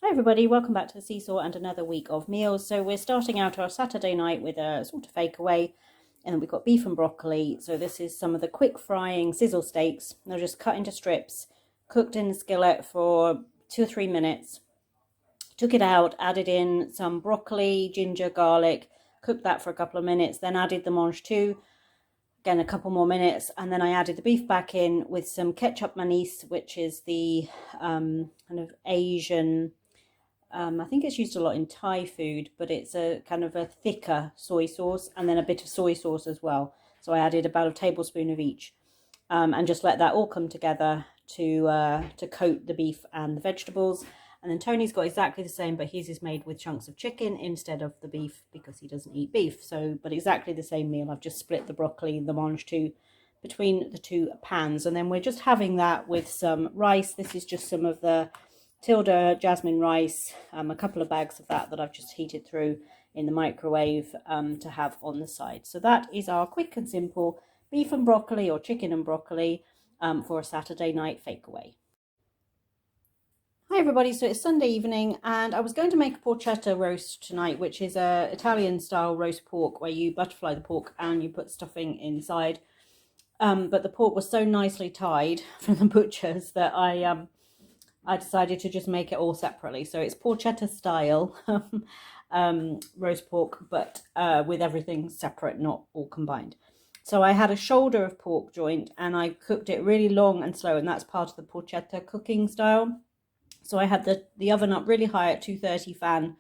Hi everybody, welcome back to the SeeSaw and another week of meals. So we're starting out our Saturday night with a sort of fake away, and then we've got beef and broccoli. So this is some of the quick frying sizzle steaks. They're just cut into strips, cooked in the skillet for 2 or 3 minutes. Took it out, added in some broccoli, ginger, garlic, cooked that for a couple of minutes, then added the mange tout, again a couple more minutes, and then I added the beef back in with some ketchup manis, which is the kind of Asian, I think it's used a lot in Thai food, but it's a kind of a thicker soy sauce, and then a bit of soy sauce as well. So I added about a tablespoon of each, and just let that all come together to coat the beef and the vegetables. And then Tony's got exactly the same, but his is made with chunks of chicken instead of the beef because he doesn't eat beef. So, but exactly the same meal. I've just split the broccoli and the mange tout between the two pans, and then we're just having that with some rice. This is just some of the Tilda jasmine rice, a couple of bags of that I've just heated through in the microwave to have on the side. So that is our quick and simple beef and broccoli or chicken and broccoli for a Saturday night fake away. Hi everybody, so it's Sunday evening and I was going to make a porchetta roast tonight, which is a Italian style roast pork where you butterfly the pork and you put stuffing inside. But the pork was so nicely tied from the butchers that I decided to just make it all separately. So it's porchetta style roast pork, but with everything separate, not all combined. So I had a shoulder of pork joint and I cooked it really long and slow, and that's part of the porchetta cooking style. So I had the oven up really high at 230 fan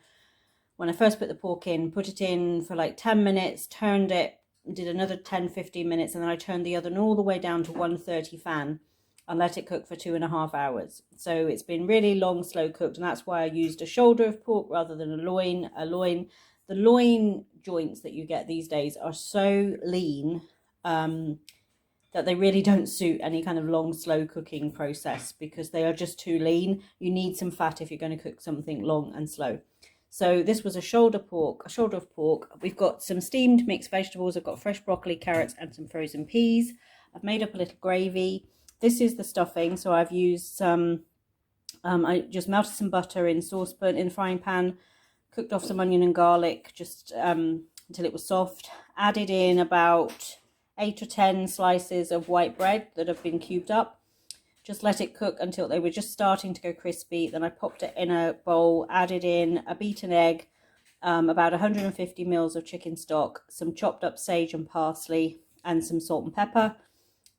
when I first put the pork in, put it in for like 10 minutes, turned it, did another 10-15 minutes, and then I turned the oven all the way down to 130 fan and let it cook for 2.5 hours. So it's been really long, slow cooked, and that's why I used a shoulder of pork rather than a loin. The loin joints that you get these days are so lean that they really don't suit any kind of long, slow cooking process because they are just too lean. You need some fat if you're going to cook something long and slow. So this was a shoulder of pork. We've got some steamed mixed vegetables. I've got fresh broccoli, carrots, and some frozen peas. I've made up a little gravy. This is the stuffing. So I've used some, I just melted some butter in saucepan, in the frying pan, cooked off some onion and garlic just until it was soft. Added in about 8 or 10 slices of white bread that have been cubed up. Just let it cook until they were just starting to go crispy. Then I popped it in a bowl, added in a beaten egg, about 150 mils of chicken stock, some chopped up sage and parsley, and some salt and pepper.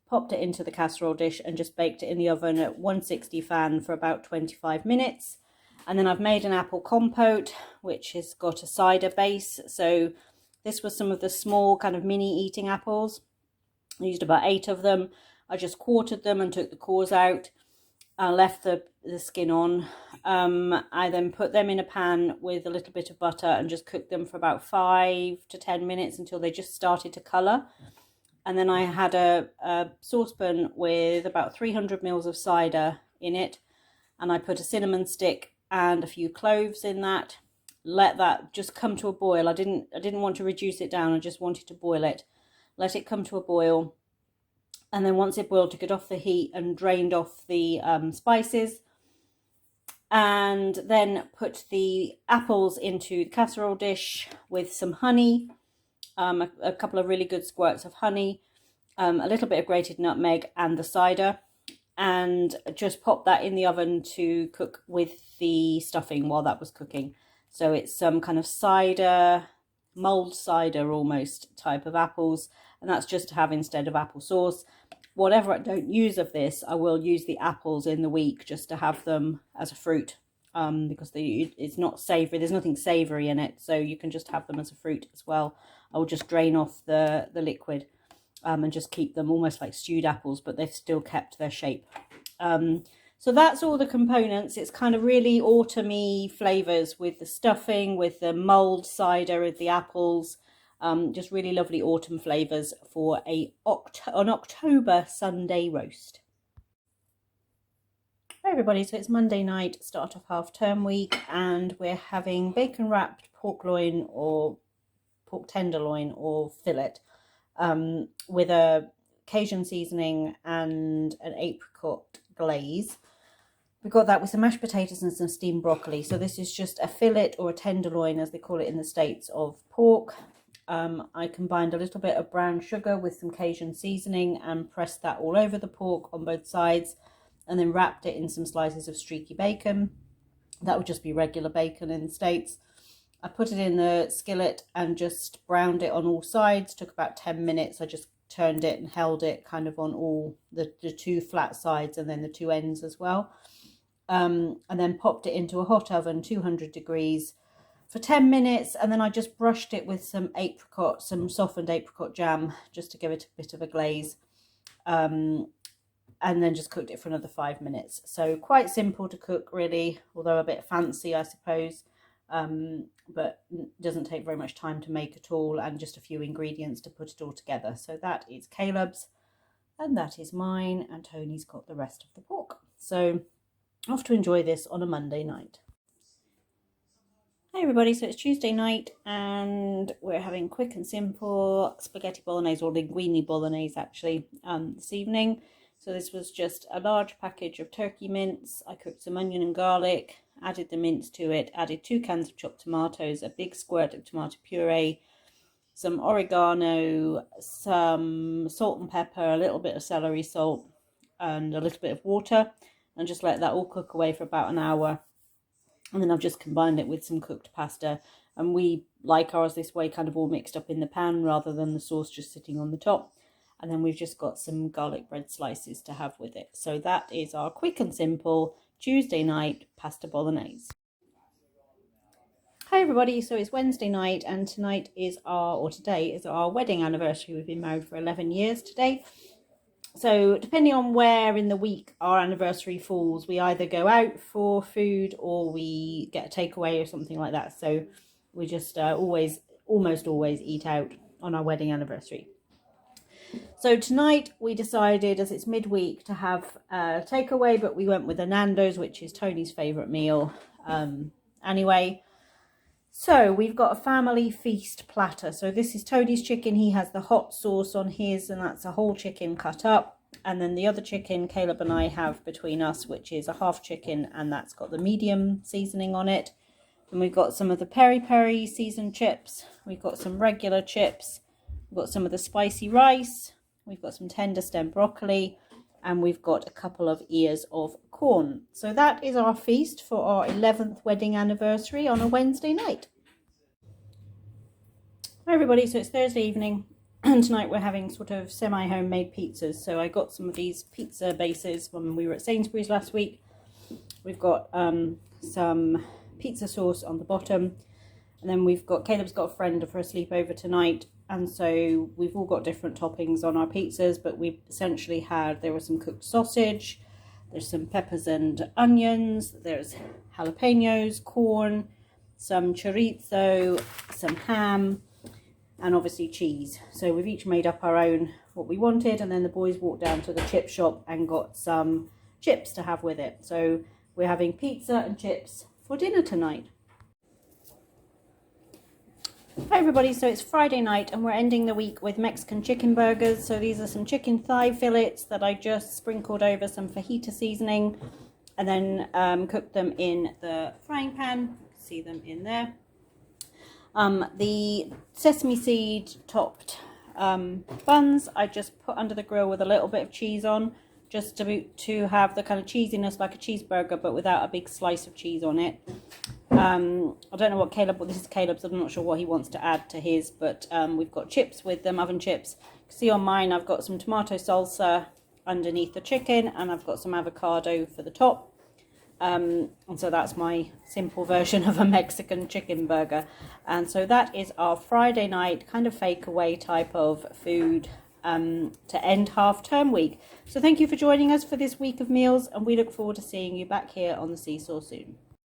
Popped it into the casserole dish and just baked it in the oven at 160 fan for about 25 minutes. And then I've made an apple compote, which has got a cider base. So this was some of the small kind of mini eating apples. I used about 8 of them. I just quartered them and took the cores out. I left the skin on. I then put them in a pan with a little bit of butter and just cooked them for about 5 to 10 minutes until they just started to colour. And then I had a saucepan with about 300 mils of cider in it. And I put a cinnamon stick and a few cloves in that. Let that just come to a boil. I didn't want to reduce it down. I just wanted to boil it. Let it come to a boil. And then once it boiled, took it off the heat and drained off the spices. And then put the apples into the casserole dish with some honey. A couple of really good squirts of honey, a little bit of grated nutmeg and the cider, and just pop that in the oven to cook with the stuffing while that was cooking. So it's some kind of cider, mulled cider almost type of apples, and that's just to have instead of apple sauce. Whatever I don't use of this, I will use the apples in the week just to have them as a fruit. Because it's not savoury, there's nothing savoury in it, so you can just have them as a fruit as well. I will just drain off the liquid and just keep them almost like stewed apples, but they've still kept their shape. So that's all the components. It's kind of really autumny flavours with the stuffing, with the mulled cider, with the apples. Just really lovely autumn flavours for an October Sunday roast. Hi everybody, so it's Monday night, start of half-term week, and we're having bacon wrapped pork loin or pork tenderloin or fillet with a Cajun seasoning and an apricot glaze. We got that with some mashed potatoes and some steamed broccoli. So this is just a fillet, or a tenderloin as they call it in the States, of pork. I combined a little bit of brown sugar with some Cajun seasoning and pressed that all over the pork on both sides, and then wrapped it in some slices of streaky bacon. That would just be regular bacon in the States. I put it in the skillet and just browned it on all sides. Took about 10 minutes. I just turned it and held it kind of on all the two flat sides and then the two ends as well. And then popped it into a hot oven, 200 degrees, for 10 minutes. And then I just brushed it with some softened apricot jam, just to give it a bit of a glaze. And then just cooked it for another 5 minutes. So quite simple to cook, really, although a bit fancy, I suppose. But doesn't take very much time to make at all, and just a few ingredients to put it all together. So that is Caleb's, and that is mine, and Tony's got the rest of the pork. So off to enjoy this on a Monday night. Hey everybody, so it's Tuesday night and we're having quick and simple spaghetti bolognese, or linguine bolognese actually, this evening. So this was just a large package of turkey mince. I cooked some onion and garlic, added the mince to it, added 2 cans of chopped tomatoes, a big squirt of tomato puree, some oregano, some salt and pepper, a little bit of celery salt, and a little bit of water, and just let that all cook away for about an hour. And then I've just combined it with some cooked pasta, and we like ours this way, kind of all mixed up in the pan rather than the sauce just sitting on the top. And then we've just got some garlic bread slices to have with it. So that is our quick and simple Tuesday night pasta bolognese. Hi everybody, so it's Wednesday night, and today is our wedding anniversary. We've been married for 11 years today. So depending on where in the week our anniversary falls, we either go out for food or we get a takeaway or something like that. So we just almost always eat out on our wedding anniversary. So tonight we decided, as it's midweek, to have a takeaway, but we went with a Nandos, which is Tony's favourite meal anyway. So we've got a family feast platter. So this is Tony's chicken. He has the hot sauce on his, and that's a whole chicken cut up. And then the other chicken Caleb and I have between us, which is a half chicken, and that's got the medium seasoning on it. And we've got some of the peri-peri seasoned chips. We've got some regular chips. We've got some of the spicy rice. We've got some tender stem broccoli, and we've got a couple of ears of corn. So that is our feast for our 11th wedding anniversary on a Wednesday night. Hi everybody, so it's Thursday evening, and tonight we're having sort of semi-homemade pizzas. So I got some of these pizza bases when we were at Sainsbury's last week. We've got some pizza sauce on the bottom, and then Caleb's got a friend for a sleepover tonight, and so we've all got different toppings on our pizzas, but we essentially there was some cooked sausage, there's some peppers and onions, there's jalapenos, corn, some chorizo, some ham, and obviously cheese. So we've each made up our own what we wanted, and then the boys walked down to the chip shop and got some chips to have with it. So we're having pizza and chips for dinner tonight. Hi everybody, so it's Friday night and we're ending the week with Mexican chicken burgers. So these are some chicken thigh fillets that I just sprinkled over some fajita seasoning and then cooked them in the frying pan. You can see them in there. The sesame seed topped buns I just put under the grill with a little bit of cheese on, just to have the kind of cheesiness like a cheeseburger, but without a big slice of cheese on it. I don't know what this is Caleb's, I'm not sure what he wants to add to his, but we've got chips with them, oven chips. You can see on mine I've got some tomato salsa underneath the chicken, and I've got some avocado for the top. And so that's my simple version of a Mexican chicken burger. And so that is our Friday night kind of fake away type of food to end half-term week. So thank you for joining us for this week of meals, and we look forward to seeing you back here on the SeeSaw soon.